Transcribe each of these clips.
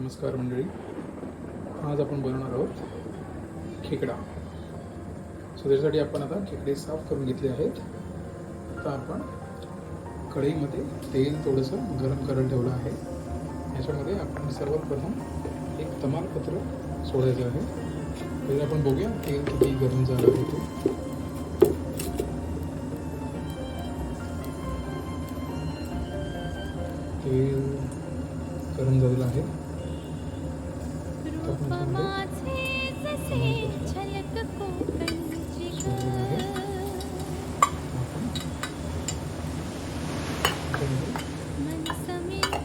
नमस्कार मंडळी. आज आपण बनवणार आहोत खेकडा. सो त्याच्यासाठी आपण आता खेकडे साफ करून घेतले आहेत. आता आपण कढईमध्ये तेल थोडंसं गरम करायला ठेवलं आहे. याच्यामध्ये आपण सर्वात प्रथम एक तमालपत्र सोडायचं आहे. पहिले आपण बघूया तेल किती गरम झालं आहे ते. तेल गरम झालेलं आहे.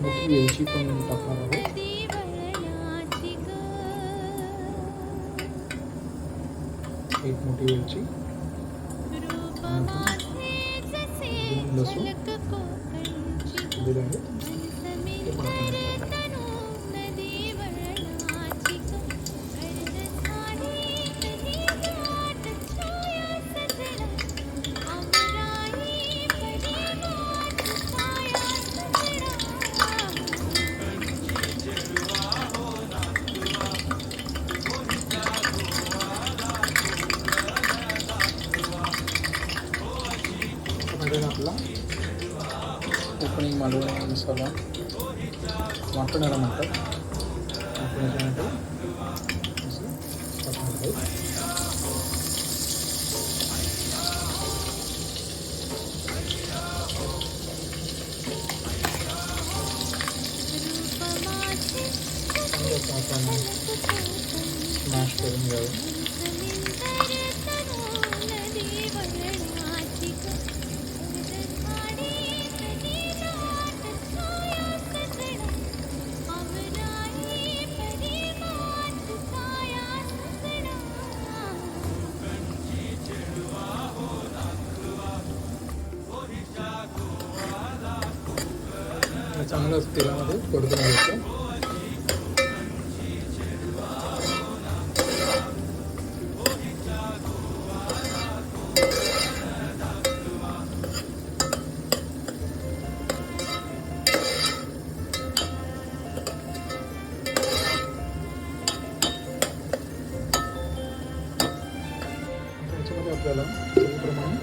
मोठी वेलची पण टाकणार आहोत. एक मोठी वेलची, 2 लसूण दिले आहेत. ते पण आपण आपला कोकणी मालवणी मसाला वाटणारा म्हणतात. आपण याच्यामध्ये असं टाकणार आहोत. आपण स्मॅश करून घ्यावं. चांगलं तेलामध्ये परतून घ्यायचं. त्याच्यामध्ये आपल्याला चवीप्रमाणे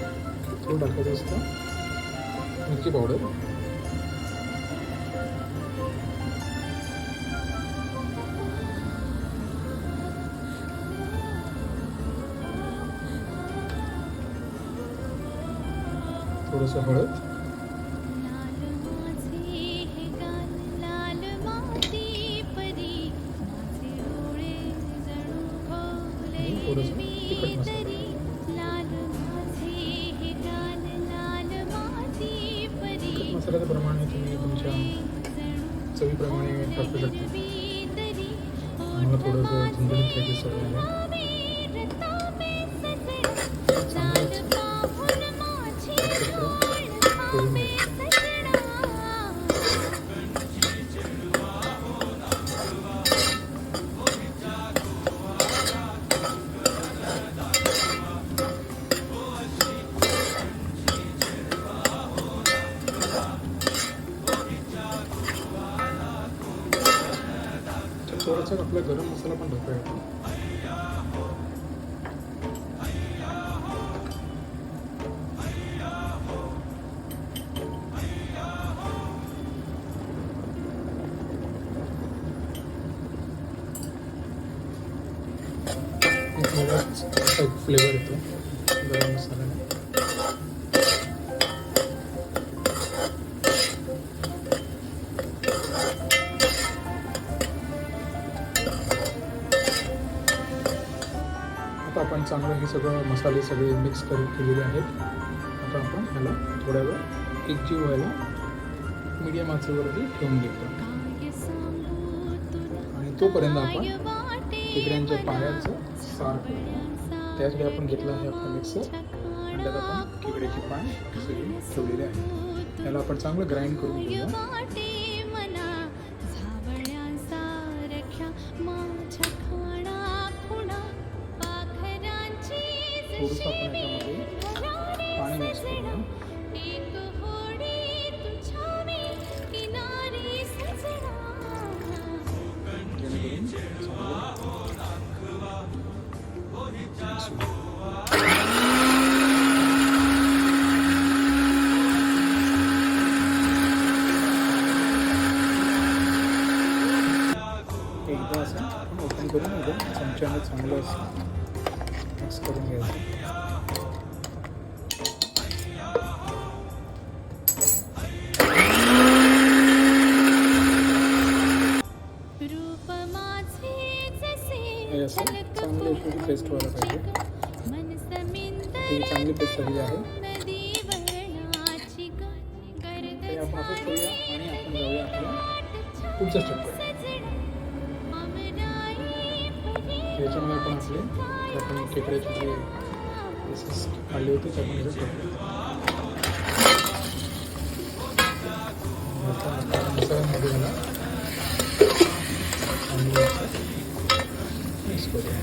थोडं टाकायचं असतं मिरची पावडर, थोडंसं हळद, थोडंसं तिखट मसाला. तिखट मसाल्याचं प्रमाण तुम्ही तुमच्या चवीप्रमाणे टाकू शकता. मला थोडंसं झणझणीत खायची सवय आहे. थोडासा आपला गरम मसाला पण टाकूया. एक फ्लेवर येतो गरम मसाल्याने. आता आपण चांगलं हे सगळं मसाले सगळे मिक्स केलेले आहेत. आता आपण ह्याला थोड्या वेळ एकजीव व्हायला मीडियम आचेवरती ठेवून घेतो आणि तोपर्यंत आपण खेकड्यांच्या पायाचं सार करतो. त्यासाठी आपण घेतला आहे आपला मिक्सर आणि त्यात आपण खेकड्याची पाय सगळी ठेवलेली आहे. त्याला आपण चांगलं ग्राइंड करून घेऊया. थोडंसं आपण याच्यामध्ये पाणी मिक्स करूया. एकदा असं आपण ओपन करून एकदम चमच्याने चांगलं असं मिक्स करून घ्यायचं. हे असं चांगली अशी पेस्ट व्हायला पाहिजे. ही चांगली पेस्ट झालेली आहे. ते आपण असं ठेवूया आणि आपण जाऊया आपल्या पुढच्या स्टेपवर. याच्यामध्ये आपण आपले आपण खेकड्याचे जे पीसेस काढले होते ते आपण याच्यात टाकूया. मसाल्यामध्ये मला मिक्स करूया.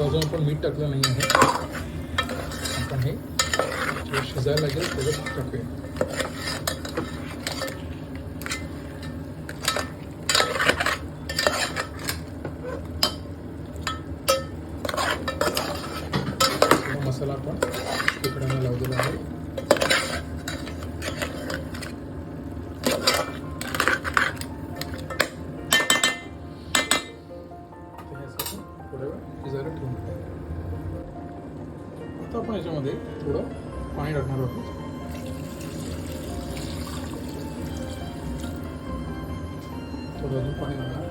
अजून आपण मीठ टाकलं नाही आहे. आपण हे जे शिजायला लागेल त्याच्यात टाकूया. मसाला आपण खेकड्यांना लावलेला आहे. आता आपण याच्यामध्ये थोडं पाणी टाकणार आहोत. थोडं अजून पाणी टाकणार.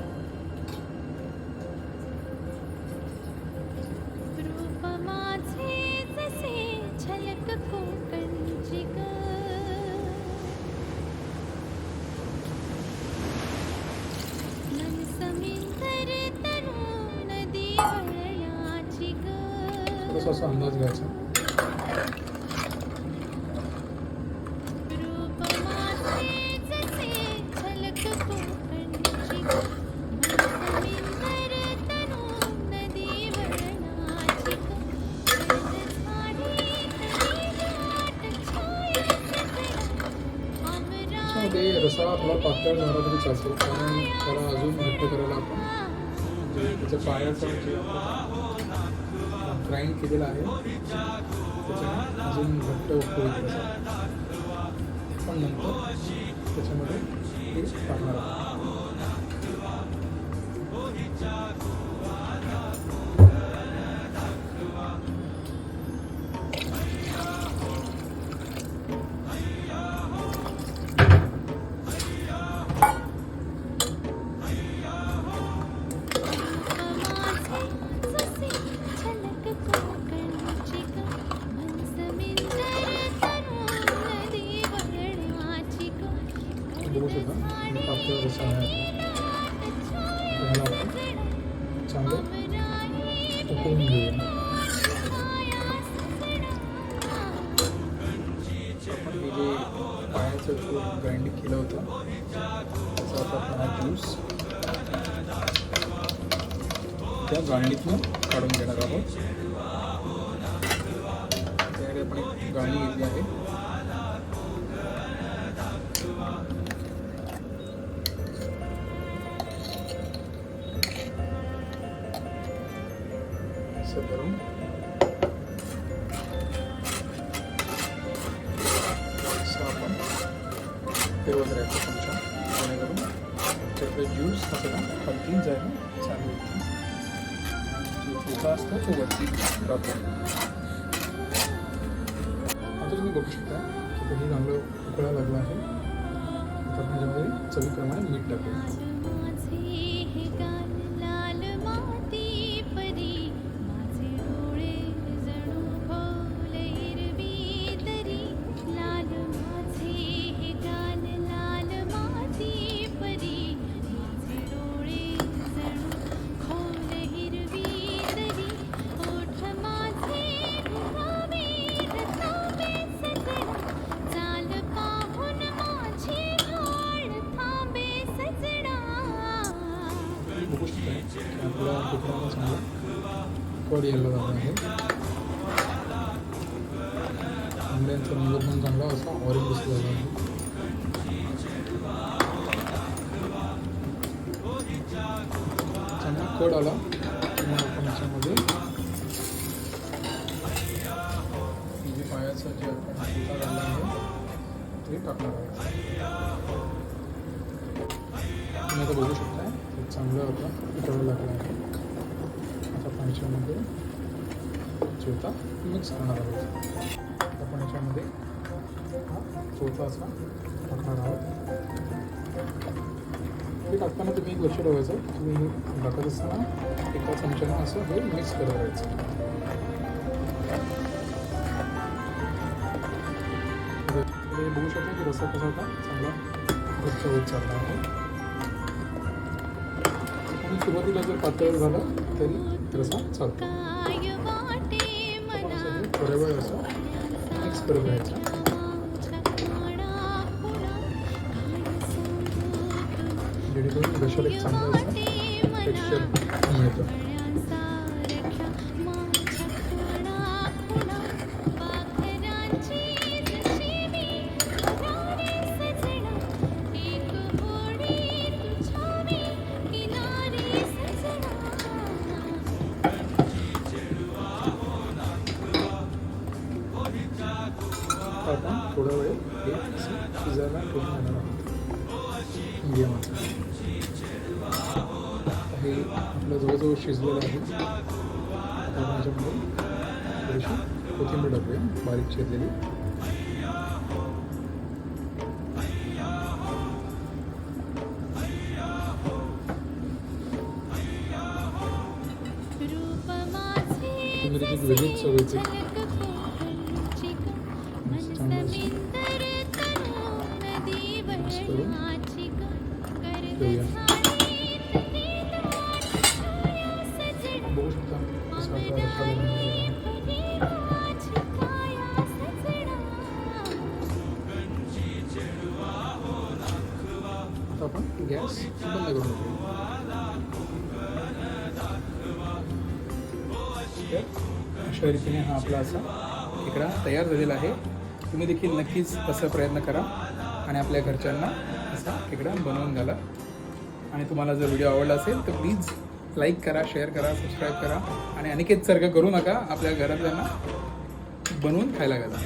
थोडासा असा अंदाज घ्यायचा. त्याच्यामध्ये रसा थोडा पातळ झाला तरी चालतो, कारण त्याला अजून घट्ट करायला आपण जे त्याच्या पायाचं जे ग्राइंड केलेलं आहे त्याच्याने अजून घट्ट होईल. पण नंतर त्याच्यामध्ये हे टाकणार आहोत. बघू शकता पातळ रस्सा आहे. त्याला आपण चांगलं उकळून घेऊया. आपण हे जे पायाचं ग्राइंडिंग केलं होतं त्याचा आता आपण हा ज्यूस त्या गाळणीतून काढून घेणार आहोत. त्याकडे आपण एक गाळणी घेतली आहे. असं करून असं आपण फिरवत राहायचं चमचा, जेणेकरून त्यातलं ज्यूस असं खालती जायला चालू होतं. जो पोता असतो तो वरती राहतो. आता तुम्ही बघू शकता की हे चांगलं उकळायला लागलं आहे. आता आपण त्याच्यामध्ये चवीप्रमाणे मीठ टाकूया. बघू शकता आपला खेकडा चांगला कड यायला लागला आहे. आंब्यांचा रंग पण चांगला असा ऑरेंज दिसलेला आहे. चांगला कड आला मग आपण याच्यामध्ये जे पायाचं जे आपण सुता काढला आहे ते टाकणार आहोत. तुम्ही आता बघू शकता चांगलं आपलं पिठाला लागलं आहे. आता आपण याच्यामध्ये चोथा मिक्स करणार आहोत. आपण याच्यामध्ये हा चोथा असा टाकणार आहोत. हे टाकताना तुम्ही एक लक्ष ठेवायचं, तुम्ही टाकत असताना एका चमच्यानं असं हे मिक्स करत राहायचं. हे बघू शकता की रस्सा कसा होता चांगला घट्ट होत चालला आहे. आणि सुरुवातीला जर पातळ झालं तरी रस्सा चालतो. थोड्या वेळ असं मिक्स करत राहायचं. जेणेकरून रशाला एक चांगलं असं टेक्स्चर मिळतं. आपण थोडा वेळ हे शिजायला ठेवून देणार आहोत मीडियमचं. हे आपलं जवळजवळ शिजलेलं आहे. आता आपण याच्यामध्ये थोडीशी कोथिंबीर टाकूया बारीक चिरलेली. कोथिंबीरची वेगळीच चव येते. चांगलं असं मिक्स करून ठेवूया. बघू शकता कसा आपला रस्सा बनवलेला आहे. आता आपण गॅस बंद करून घेऊ. अशा रीतीने हा आपला असा खेकडा तयार झालेला आहे. तुम्ही देखील नक्कीच असा प्रयत्न करा आणि आपल्या घरच्यांना असा खेकडा बनवून घाला. आणि तुम्हाला जर व्हिडिओ आवडला असेल तर प्लीज लाईक करा, शेअर करा, सबस्क्राईब करा आणि अनिकेत सारखं करू नका. आपल्या घरातल्यांना बनवून खायला घाला.